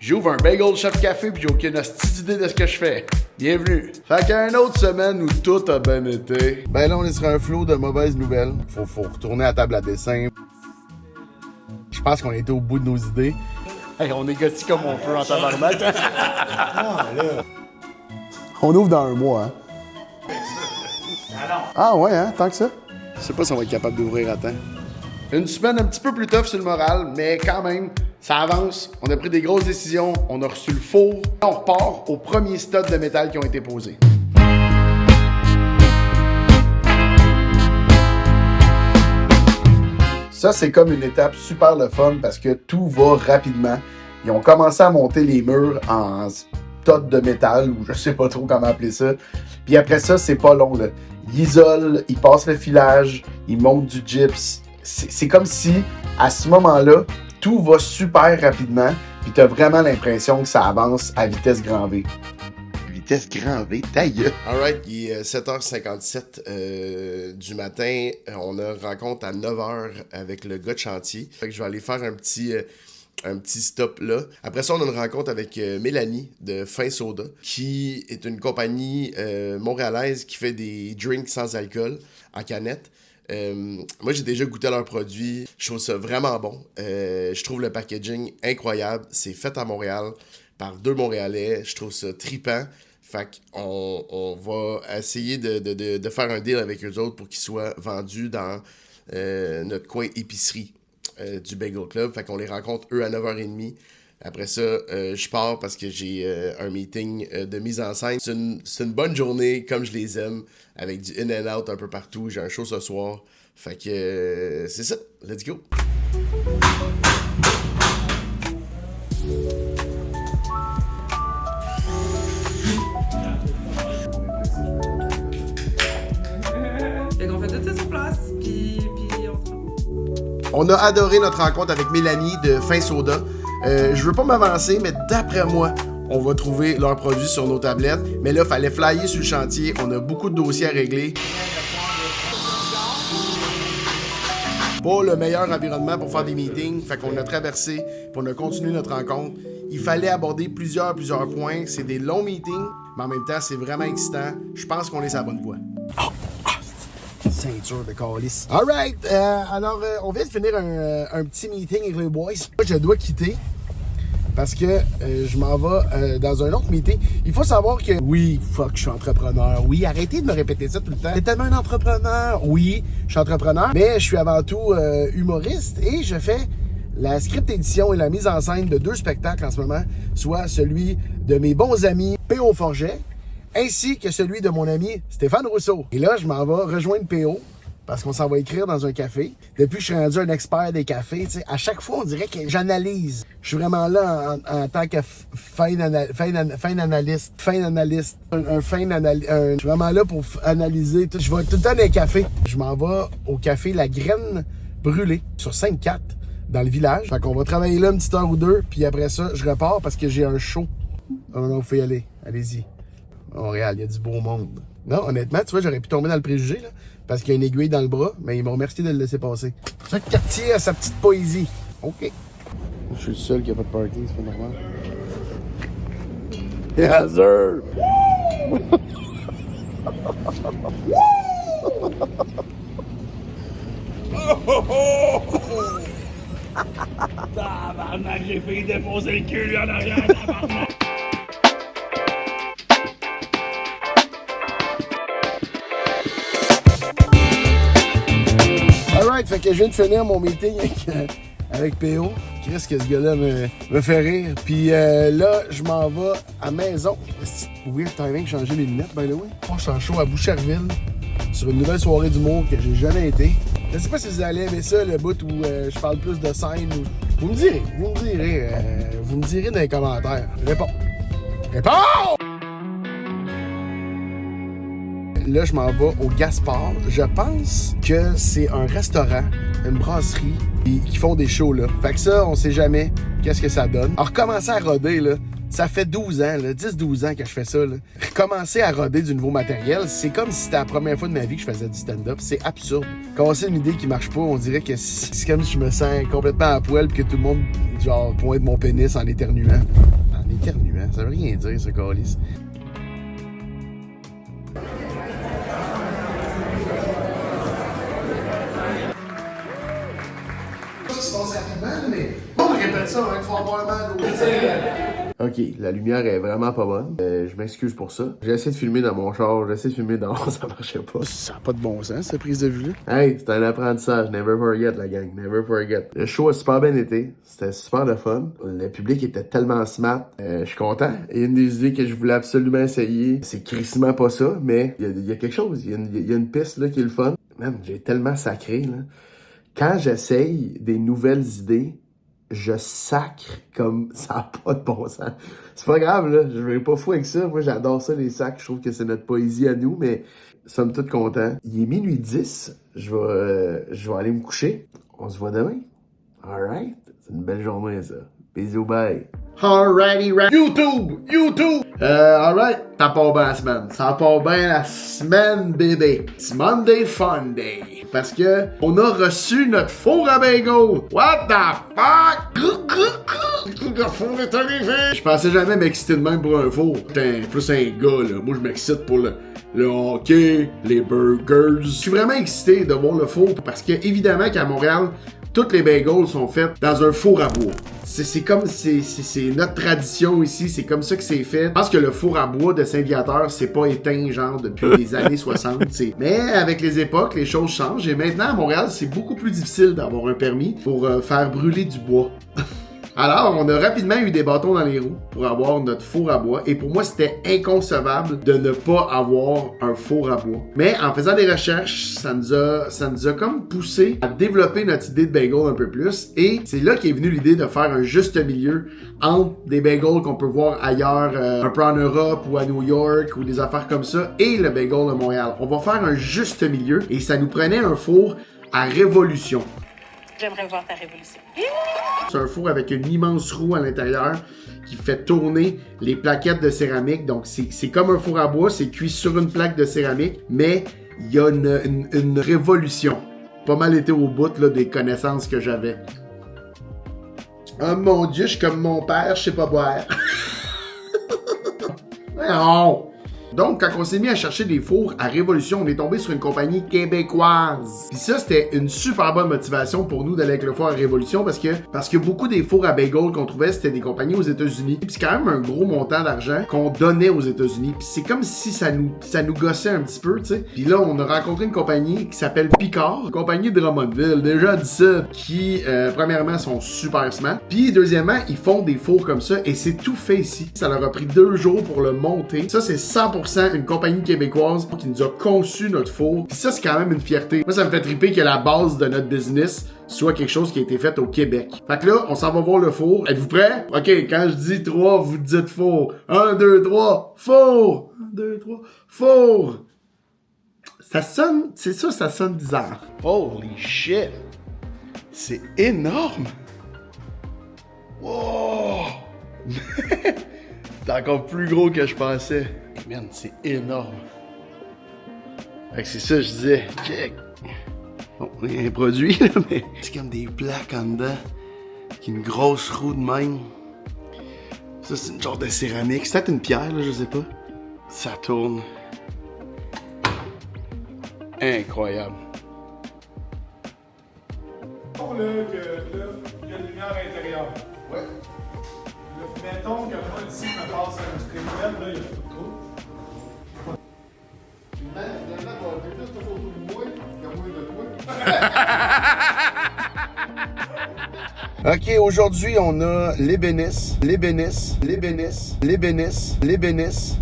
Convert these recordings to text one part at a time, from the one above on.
J'ouvre un bagel shop café puis j'ai aucune hostie d'idée de ce que je fais. Bienvenue. Fait qu'une autre semaine où tout a bien été. Ben là, on est sur un flot de mauvaises nouvelles. Faut retourner à la table à dessin. Je pense qu'on était au bout de nos idées. Hey, on négocie comme on peut en tabarnak. On ouvre dans un mois, hein. Ah ouais, hein, tant que ça. Je sais pas si on va être capable d'ouvrir à temps. Une semaine un petit peu plus tough sur le moral, mais quand même, ça avance. On a pris des grosses décisions, on a reçu le four. On repart aux premiers studs de métal qui ont été posés. Ça, c'est comme une étape super le fun parce que tout va rapidement. Ils ont commencé à monter les murs en tonnes de métal, ou je sais pas trop comment appeler ça. Puis après ça, c'est pas long, là. Ils isolent, ils passent le filage, ils montent du gyps. C'est comme si, à ce moment-là, tout va super rapidement, puis t'as vraiment l'impression que ça avance à vitesse grand V. Vitesse grand V, ta gueule! Alright, il est 7h57 du matin. On a rencontre à 9h avec le gars de chantier. Fait que je vais aller faire un petit stop là. Après ça, on a une rencontre avec Mélanie de Fin Soda, qui est une compagnie montréalaise qui fait des drinks sans alcool en canette. Moi, j'ai déjà goûté leurs produits. Je trouve ça vraiment bon. Je trouve le packaging incroyable. C'est fait à Montréal par 2 Montréalais. Je trouve ça trippant. Fait qu'on va essayer de faire un deal avec eux autres pour qu'ils soient vendus dans notre coin épicerie du Bagel Club. Fait qu'on les rencontre eux à 9h30. Après ça, je pars parce que j'ai un meeting de mise en scène. C'est une bonne journée, comme je les aime, avec du in and out un peu partout. J'ai un show ce soir. Fait que c'est ça. Let's go! Fait qu'on fait tout ça sur place, puis on a adoré notre rencontre avec Mélanie de Fin Soda. Je veux pas m'avancer, mais d'après moi, on va trouver leurs produits sur nos tablettes. Mais là, il fallait flyer sur le chantier. On a beaucoup de dossiers à régler. Pas le meilleur environnement pour faire des meetings. Fait qu'on a traversé, puis on a continué notre rencontre. Il fallait aborder plusieurs points. C'est des longs meetings, mais en même temps, c'est vraiment excitant. Je pense qu'on est sur la bonne voie. Ceinture de calice. Alright, alors on vient de finir un petit meeting avec les boys. Je dois quitter parce que je m'en vais dans un autre meeting. Il faut savoir que oui, fuck, je suis entrepreneur. Oui, arrêtez de me répéter ça tout le temps. T'es tellement un entrepreneur. Oui, je suis entrepreneur, mais je suis avant tout humoriste et je fais la script édition et la mise en scène de 2 spectacles en ce moment, soit celui de mes bons amis P.O. Forget, ainsi que celui de mon ami Stéphane Rousseau. Et là, je m'en vais rejoindre P.O. parce qu'on s'en va écrire dans un café. Depuis que je suis rendu un expert des cafés, tu sais, à chaque fois, on dirait que j'analyse. Je suis vraiment là en tant que fin analyste. Je suis vraiment là pour analyser. Je vais tout le temps dans les cafés. Je m'en vais au café La Graine Brûlée sur 5-4 dans le village. Fait qu'on va travailler là une petite heure ou deux, puis après ça, je repars parce que j'ai un show. Oh non, faut y aller. Allez-y. Montréal, il y a du beau monde. Non, honnêtement, tu vois, j'aurais pu tomber dans le préjugé, là, parce qu'il y a une aiguille dans le bras, mais ils m'ont remercié de le laisser passer. Chaque quartier a sa petite poésie. OK. Je suis le seul qui a pas de parking, c'est pas normal. Yes, sir! Tabarnak, j'ai failli défoncer le cul, lui, en arrière, tabarnak! Alright, fait que je viens de finir mon meeting avec P.O. Qu'est-ce que ce gars-là me fait rire. Puis là, je m'en vais à la maison. C'est weird timing, j'ai changé mes lunettes, by the way. Je suis en show à Boucherville sur une nouvelle soirée d'humour que j'ai jamais été. Je sais pas si vous allez aimer ça, le bout où je parle plus de scène. Vous me direz dans les commentaires. Réponds! Là, je m'en vais au Gaspard. Je pense que c'est un restaurant, une brasserie, qui font des shows là. Fait que ça, on sait jamais qu'est-ce que ça donne. Alors, recommencer à roder, là, Ça fait 12 ans, 10-12 ans que je fais ça. Là. Commencer à roder du nouveau matériel, c'est comme si c'était la première fois de ma vie que je faisais du stand-up. C'est absurde. Quand c'est une idée qui marche pas, on dirait que c'est comme si je me sens complètement à poil puis que tout le monde, genre, pointe mon pénis en éternuant. En éternuant? Ça veut rien dire, ce calice. Ça se passe rapidement, mais on répète ça, il faut avoir mal au OK, la lumière est vraiment pas bonne. Je m'excuse pour ça. J'ai essayé de filmer dans mon char, j'ai essayé de filmer dehors, ça marchait pas. Ça n'a pas de bon sens, cette prise de vue-là. Hey, c'est un apprentissage. Never forget, la gang. Never forget. Le show a super bien été. C'était super de fun. Le public était tellement smart. Je suis content. Et une des idées que je voulais absolument essayer, c'est crissement pas ça, mais il y a quelque chose. Il y a une piste là qui est le fun. Man, j'ai tellement sacré, là. Quand j'essaye des nouvelles idées, je sacre comme ça n'a pas de bon sens. C'est pas grave, là. Je vais pas fou avec ça. Moi, j'adore ça, les sacs. Je trouve que c'est notre poésie à nous, mais somme toute content. Il est minuit 10. Je vais aller me coucher. On se voit demain. Alright? C'est une belle journée, ça. Bisous, bye. Alrighty, right. YouTube! Alright. Ça part bien la semaine. Ça part bien la semaine, bébé. It's Monday Fun Day. Parce que on a reçu notre four à bagel. What the fuck? Le four est arrivé. Je pensais jamais m'exciter de même pour un four. J'étais plus un gars, là. Moi, je m'excite pour le hockey, les burgers. Je suis vraiment excité de voir le four parce que, évidemment, qu'à Montréal, toutes les bagels sont faites dans un four à bois. C'est comme, c'est notre tradition ici, c'est comme ça que c'est fait. Je pense que le four à bois de Saint-Viateur, c'est pas éteint, genre, depuis les années 60, t'sais. Mais avec les époques, les choses changent. Et maintenant, à Montréal, c'est beaucoup plus difficile d'avoir un permis pour faire brûler du bois. Alors, on a rapidement eu des bâtons dans les roues pour avoir notre four à bois. Et pour moi, c'était inconcevable de ne pas avoir un four à bois. Mais en faisant des recherches, ça nous a comme poussé à développer notre idée de bagel un peu plus. Et c'est là qu'est venue l'idée de faire un juste milieu entre des bagels qu'on peut voir ailleurs, un peu en Europe ou à New York ou des affaires comme ça, et le bagel de Montréal. On va faire un juste milieu et ça nous prenait un four à révolution. J'aimerais voir ta révolution. C'est un four avec une immense roue à l'intérieur qui fait tourner les plaquettes de céramique. Donc, c'est comme un four à bois, c'est cuit sur une plaque de céramique, mais il y a une révolution. Pas mal été au bout là, des connaissances que j'avais. Oh mon Dieu, je suis comme mon père, je sais pas boire. Non! Donc, quand on s'est mis à chercher des fours à Révolution, on est tombé sur une compagnie québécoise. Puis ça, c'était une super bonne motivation pour nous d'aller avec le four à Révolution parce que beaucoup des fours à bagel qu'on trouvait, c'était des compagnies aux États-Unis. Puis c'est quand même un gros montant d'argent qu'on donnait aux États-Unis. Puis c'est comme si ça nous gossait un petit peu, tu sais. Puis là, on a rencontré une compagnie qui s'appelle Picard, une compagnie de Drummondville, déjà dit ça, qui, premièrement, sont super smart. Puis deuxièmement, ils font des fours comme ça et c'est tout fait ici. Ça leur a pris 2 jours pour le monter. Ça, c'est 100% une compagnie québécoise qui nous a conçu notre four. Puis ça, c'est quand même une fierté. Moi, ça me fait triper que la base de notre business soit quelque chose qui a été fait au Québec. Fait que là, on s'en va voir le four. Êtes-vous prêts? OK, quand je dis 3, vous dites four. 1, 2, 3, four! 1, 2, 3, four! Ça sonne, c'est sûr, ça sonne bizarre. Holy shit! C'est énorme! Wow! C'est encore plus gros que je pensais. Man, c'est énorme. Fait que c'est ça, je disais. Check. Bon, on a un produit, là, mais c'est comme des plaques en dedans. Qui une grosse roue de même. Ça, c'est une genre de céramique. C'est peut-être une pierre, là, je sais pas. Ça tourne. Incroyable. Mettons là que là, il y a une lumière à l'intérieur. Ouais. Là, mettons que moi ici, je me passe un stream web, là, il y a pas de trou. OK, aujourd'hui, on a l'ébéniste,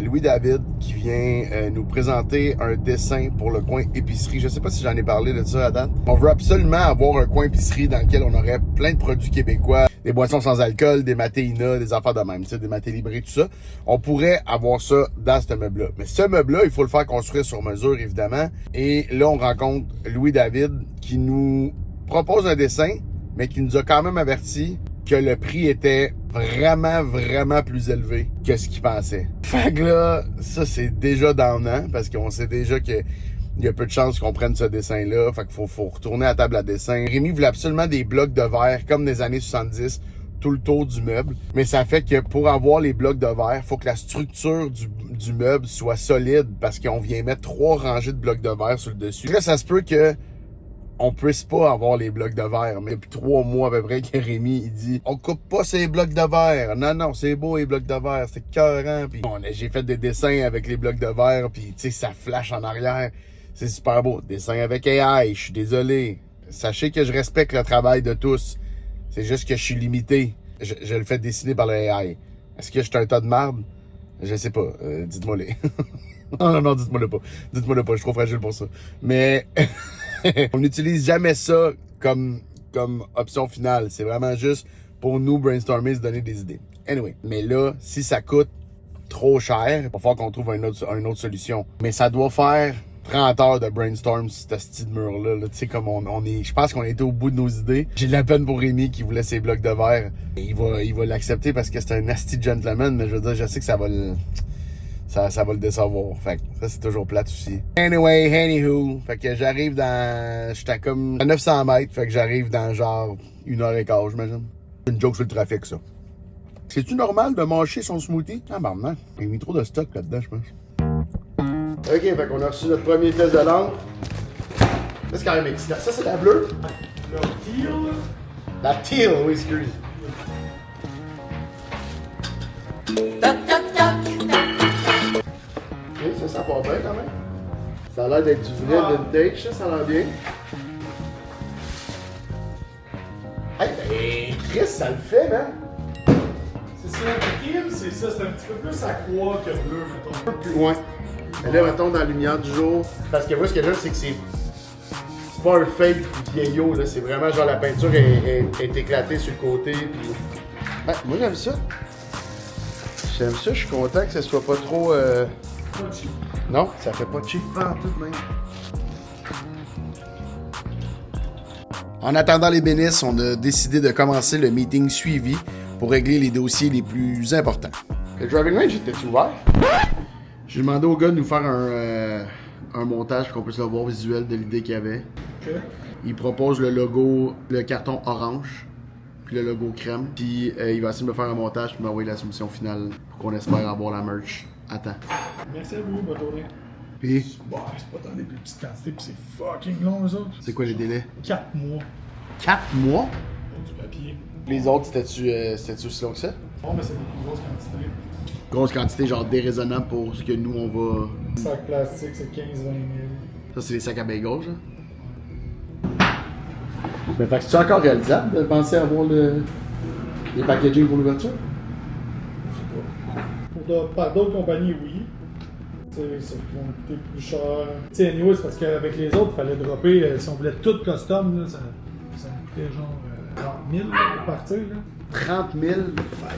Louis David, qui vient nous présenter un dessin pour le coin épicerie. Je sais pas si j'en ai parlé de ça à date. On veut absolument avoir un coin épicerie dans lequel on aurait plein de produits québécois, des boissons sans alcool, des matéinas, des affaires de même, tu sais, des maté librés, tout ça. On pourrait avoir ça dans ce meuble-là. Mais ce meuble-là, il faut le faire construire sur mesure, évidemment. Et là, on rencontre Louis David qui nous propose un dessin, mais qui nous a quand même averti que le prix était vraiment plus élevé que ce qu'il pensait. Fait que là, ça c'est déjà downant parce qu'on sait déjà que il y a peu de chances qu'on prenne ce dessin-là. Fait qu'il faut retourner à la table à dessin. Rémi voulait absolument des blocs de verre comme des années 70 tout le tour du meuble. Mais ça fait que pour avoir les blocs de verre, faut que la structure du meuble soit solide parce qu'on vient mettre 3 rangées de blocs de verre sur le dessus. Là, ça se peut que on puisse pas avoir les blocs de verre. Mais depuis 3 mois à peu près que Rémi, il dit « On coupe pas ces blocs de verre. Non, c'est beau les blocs de verre. C'est écœurant. » Puis j'ai fait des dessins avec les blocs de verre. Puis tu sais, ça flash en arrière. C'est super beau. Dessin avec AI. Je suis désolé. Sachez que je respecte le travail de tous. C'est juste que je suis limité. Je le fais dessiner par le AI. Est-ce que je suis un tas de marde? Je sais pas. Dites-moi-les. non, dites-moi-le pas. Dites-moi-le pas. Je suis trop fragile pour ça. Mais on n'utilise jamais ça comme option finale. C'est vraiment juste pour nous brainstormer, se donner des idées. Anyway. Mais là, si ça coûte trop cher, il va falloir qu'on trouve une autre solution. Mais ça doit faire 30 heures de brainstorm sur ce style de mur-là. Là. Tu sais, comme on est. Je pense qu'on était au bout de nos idées. J'ai de la peine pour Rémi qui voulait ses blocs de verre. Et il va l'accepter parce que c'est un nasty gentleman, mais je veux dire, je sais que ça va le décevoir. Fait que ça, c'est toujours plate aussi. Anywho. Fait que j'arrive dans. J'étais comme à 900 mètres. Fait que j'arrive dans genre 1h15, j'imagine. C'est une joke sur le trafic, ça. C'est-tu normal de mâcher son smoothie? Ah, ben non. Il a mis trop de stock là-dedans, je pense. OK, fait qu'on a reçu notre premier test de langue. Ça, c'est quand même excitant. Ça, c'est la bleue? Le teal, là. La teal, oui, excuse. OK, ça part bien quand même. Ça a l'air d'être du vrai vintage, ça a l'air bien. Hey, ben, Chris, ça le fait, man. C'est ça, le teal, c'est ça. C'est un petit peu plus aqua que bleu, mettons. Un peu plus loin. Mais là, mettons, dans la lumière du jour. Parce que moi, ce que j'aime, c'est que c'est pas un fake vieillot, là. C'est vraiment genre la peinture est éclatée sur le côté. Puis... Ben, moi, j'aime ça. J'aime ça, je suis content que ça soit pas trop. Pas cheap. Non, ça fait pas cheap pas en tout, même. En attendant les bénisses, on a décidé de commencer le meeting suivi pour régler les dossiers les plus importants. Le driving range était ouvert? J'ai demandé au gars de nous faire un montage pour qu'on puisse le voir visuel de l'idée qu'il y avait. OK. Il propose le logo, le carton orange, puis le logo crème. Puis il va essayer de me faire un montage puis m'envoyer la soumission finale pour qu'on espère avoir la merch à temps. Merci à vous, bonne journée. Puis, Bah, c'est pas dans des plus petites quantités, pis c'est fucking long, eux autres. c'est quoi les délais? 4 mois 4 mois? pour du papier. Les autres, c'était-tu aussi long que ça? Bon, mais c'est des plus grosses quantités. Grosse quantité, genre déraisonnable pour ce que nous, on va... Sac plastique, c'est 15-20 000. Ça, c'est les sacs à bagels, hein? Mais fait que c'est encore réalisable de penser à avoir les packaging pour l'ouverture? Par d'autres compagnies, oui. Ça va coûter plus cher. Tu sais, anyway, c'est parce qu'avec les autres, il fallait dropper. Si on voulait tout custom, là, ça coûtait genre 30 000 pour partir. Là. 30 000 Ouais,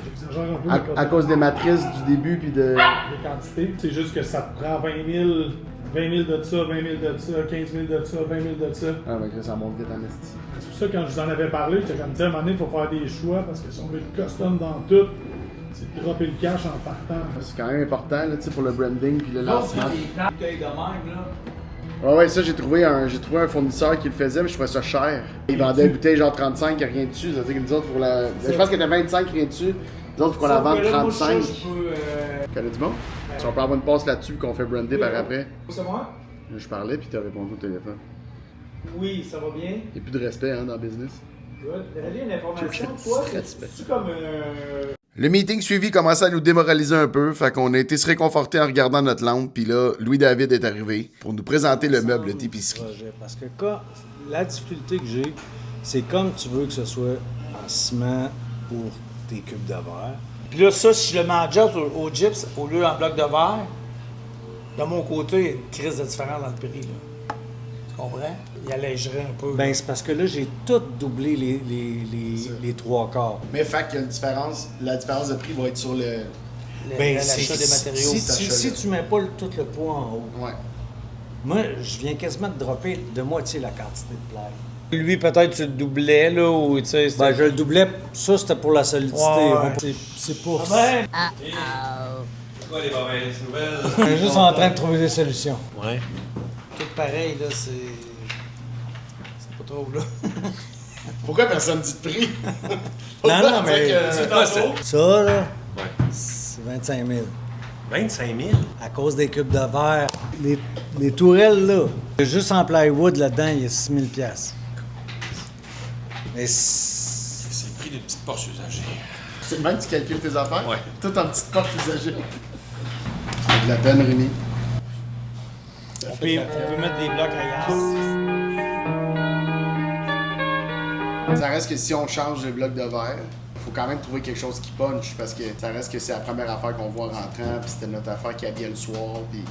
j'exagère un peu. à cause des matrices du début puis de... Les quantités. C'est juste que ça te prend 20 000 de ça, 20 000 de ça, 15 000 de ça, 20 000 de ça. Ah, mais ça monte vite en esti. C'est pour ça que quand je vous en avais parlé, j'étais comme dit à un moment donné, il faut faire des choix parce que si on veut le custom dans tout, c'est de dropper le cash en partant. C'est quand même important, là, tu sais, pour le branding puis le lancement. Bouteilles de même, là. Ah ouais, ça, j'ai trouvé un fournisseur qui le faisait, mais je trouvais ça cher. Il vendait une bouteille genre 35, rien dessus. Ça veut dire que nous autres, pour la... Je pense qu'il y en a 25, rien dessus. Nous autres, faut qu'on la vende 35. Connais du monde? Si on peut avoir une passe là-dessus qu'on fait brander par après. C'est moi? Je parlais puis t'as répondu au téléphone. Oui, ça va bien. Il n'y a plus de respect, hein, dans le business. Good. T'avais une information, toi? C'est comme Le meeting suivi commençait à nous démoraliser un peu, fait qu'on a été se réconforter en regardant notre lampe, puis là, Louis-David est arrivé pour nous présenter le meuble d'épicerie. Parce que la difficulté que j'ai, c'est comme tu veux que ce soit en ciment pour tes cubes de verre. Puis là, ça, si je le mets en gyps au gyps au lieu en bloc de verre, de mon côté, il y a une crise de différence dans le prix, là. Tu comprends? Il allégerait un peu. Ben, c'est parce que là, j'ai tout doublé les trois quarts. Mais fait qu'il y a une différence, la différence de prix va être sur le... L'achat des matériaux. Si tu mets pas tout le poids en haut, Ouais. moi, je viens quasiment de dropper de moitié la quantité de plaques. Lui, peut-être, tu le doublais, là, ou tu sais... Ben, je le doublais. Ça, c'était pour la solidité. Ouais. C'est pour... Ben, C'est quoi les mauvaises nouvelles? on est juste en train de trouver des solutions. Ouais. Tout pareil, là, c'est... C'est pas trop, là. Pourquoi personne dit de prix? Non, mais... Ça, là, Ouais. c'est 25 000. 25 000? À cause des cubes de verre. Les tourelles, là, juste en plywood, là-dedans, il y a 6 000 $. Mais C'est le prix d'une petite Porsche usagée. C'est le même que tu calcules tes affaires? Ouais. Tout en petites portes usagées. C'est de la peine, Rémi. On peut mettre des blocs ailleurs. Ça reste que si on change de bloc de verre, il faut quand même trouver quelque chose qui punch parce que ça reste que c'est la première affaire qu'on voit en rentrant, puis c'était notre affaire qui habillait le soir. Puis...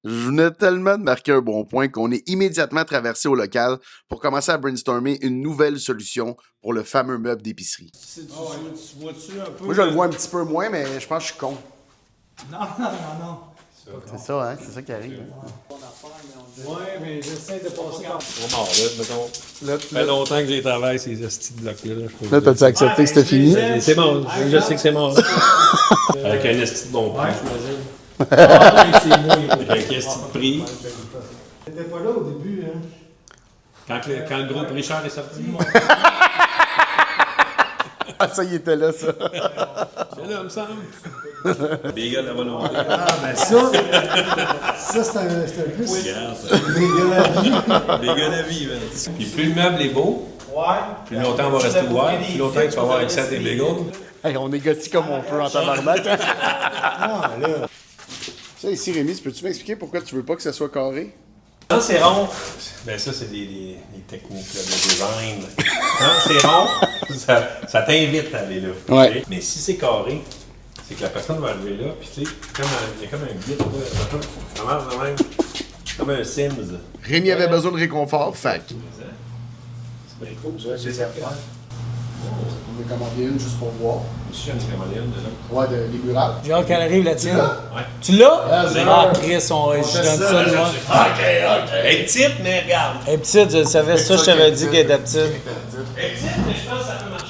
Je venais tellement de marquer un bon point qu'on est immédiatement traversé au local pour commencer à brainstormer une nouvelle solution pour le fameux meuble d'épicerie. Tu vois-tu un peu... Moi, je le vois un petit peu moins, mais je pense que je suis con. Non. C'est ça, hein? C'est ça qui arrive. Ouais, mais j'essaie de passer par... Vraiment, là, mettons. Ça fait longtemps que j'ai travaillé ces hosties de blocs-là. Là, t'as-tu accepté que c'était fini? C'est bon, je sais que c'est mort. Avec un esti de bon prix. c'est moi. Avec un esti de prix. T'étais pas là au début, hein? Quand le gros prix cher est sorti. Ah, ça, il était là, ça. C'est là, me semble. Des gars de la volonté. Ah, ben ça c'est un plus. Regarde ça. Des gars la vie. Des gars de la vie, man. Puis plus le meuble est beau, Ouais. plus longtemps on va rester ouvert, plus longtemps tu vas avoir accès à des bagels. Hey, on négocie comme on peut en tabarnak. Hein? Ah, là. Ça, ici, Rémi, peux-tu m'expliquer pourquoi tu veux pas que ça soit carré? Quand c'est rond, ben ça, c'est des techniques là, de design. Quand c'est rond, ça t'invite à aller là. Ouais. Ok? Mais si c'est carré, c'est que la personne va arriver là, puis tu sais, il y a comme un guide, là, ça marche de même. Comme un Sims. Rémi avait besoin de réconfort, fait. C'est bien cool, ça. C'est ça. On va commander une juste pour voir. Aussi, j'en ai commandé une de là. Ouais, des murales. J'ai hâte qu'elle arrive, la tienne. Ouais. Tu l'as? Yes, Ah, Chris, je donne ça, moi. Elle est petite, mais regarde. Elle est petite, je le savais. Ça, je t'avais dit qu'elle était petite. Elle est petite, mais je pense que ça peut marcher.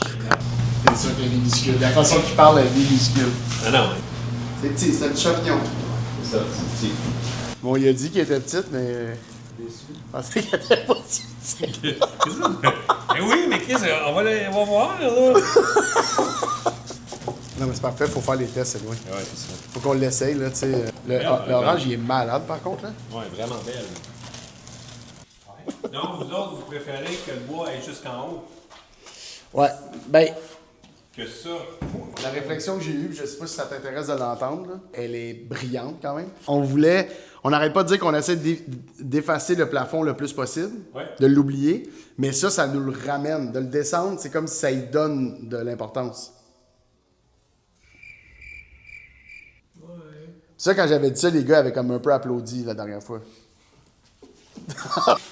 C'est ça qu'elle est minuscule. La façon qu'il parle, elle est minuscule. Ah non, C'est petit, c'est un petit champignon. c'est ça, c'est petit. Bon, il a dit qu'elle était petite, mais. Déçu. Je pensais qu'elle était pas petite. Eh oui, mais Chris, on va voir, là. Non, mais c'est parfait, faut faire les tests, c'est loin. Ouais, c'est ça. Faut qu'on l'essaye, là, tu sais. L'orange, il est malade, par contre, là. Ouais, vraiment belle. Donc, vous autres, vous préférez que le bois aille jusqu'en haut Ouais, ben, que ça? la réflexion que j'ai eue, je sais pas si ça t'intéresse de l'entendre, là, elle est brillante quand même. On n'arrête pas de dire qu'on essaie d'effacer le plafond le plus possible, Ouais. de l'oublier, mais ça nous le ramène. De le descendre, c'est comme si ça y donne de l'importance. Ça, quand j'avais dit ça, les gars avaient comme un peu applaudi la dernière fois.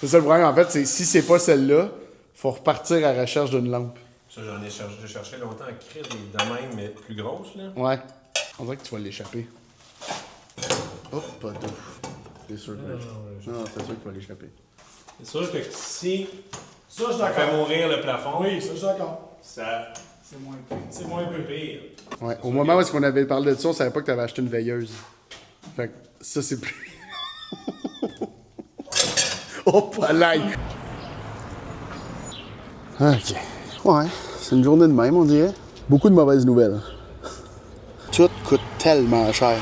C'est ça le problème, en fait, c'est si c'est pas celle-là, faut repartir à la recherche d'une lampe. Ça, j'en ai cherché longtemps à créer des de même, mais plus grosses, là. Ouais. On dirait que tu vas l'échapper. Hop, pas d'eau. C'est sûr que... Non, c'est sûr qu'il va l'échapper. C'est sûr que si Ça, je suis ça fait d'accord. mourir le plafond, Oui, ça, je suis d'accord. ça C'est moins pire. C'est moins pire. pire. Ouais. Au moment où est-ce qu'on avait parlé de ça, on savait pas que tu avais acheté une veilleuse. Fait que ça, c'est plus... Oh, pas l'ail! OK. Ouais, c'est une journée de même, on dirait. Beaucoup de mauvaises nouvelles. Tout coûte tellement cher.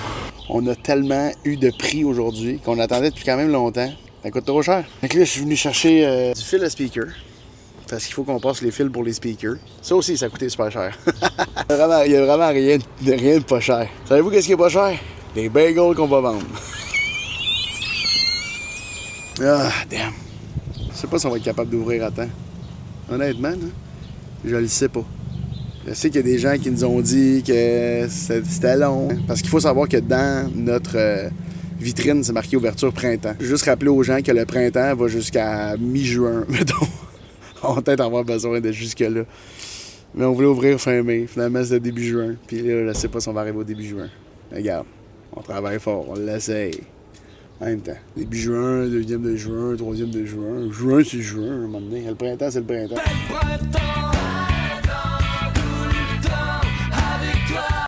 On a tellement eu de prix aujourd'hui qu'on attendait depuis quand même longtemps. Ça coûte trop cher. Fait que là, je suis venu chercher du fil à speaker. Parce qu'il faut qu'on passe les fils pour les speakers. Ça aussi, ça a coûté super cher. Il y a vraiment rien de pas cher. Savez-vous qu'est-ce qui est pas cher? Les bagels qu'on va vendre. Ah, damn. Je sais pas si on va être capable d'ouvrir à temps. Honnêtement, là, je le sais pas. Je sais qu'il y a des gens qui nous ont dit que c'était long. Parce qu'il faut savoir que dans notre vitrine, c'est marqué ouverture printemps. Juste rappeler aux gens que le printemps va jusqu'à mi-juin, mettons. On va peut-être avoir besoin de jusque-là. Mais on voulait ouvrir fin mai. Finalement, c'est début juin. Puis là, je sais pas si on va arriver au début juin. Mais regarde, on travaille fort, on l'essaye. En même temps. Début juin, deuxième de juin, troisième de juin. Juin, c'est juin, à un moment donné. Le printemps, c'est le printemps.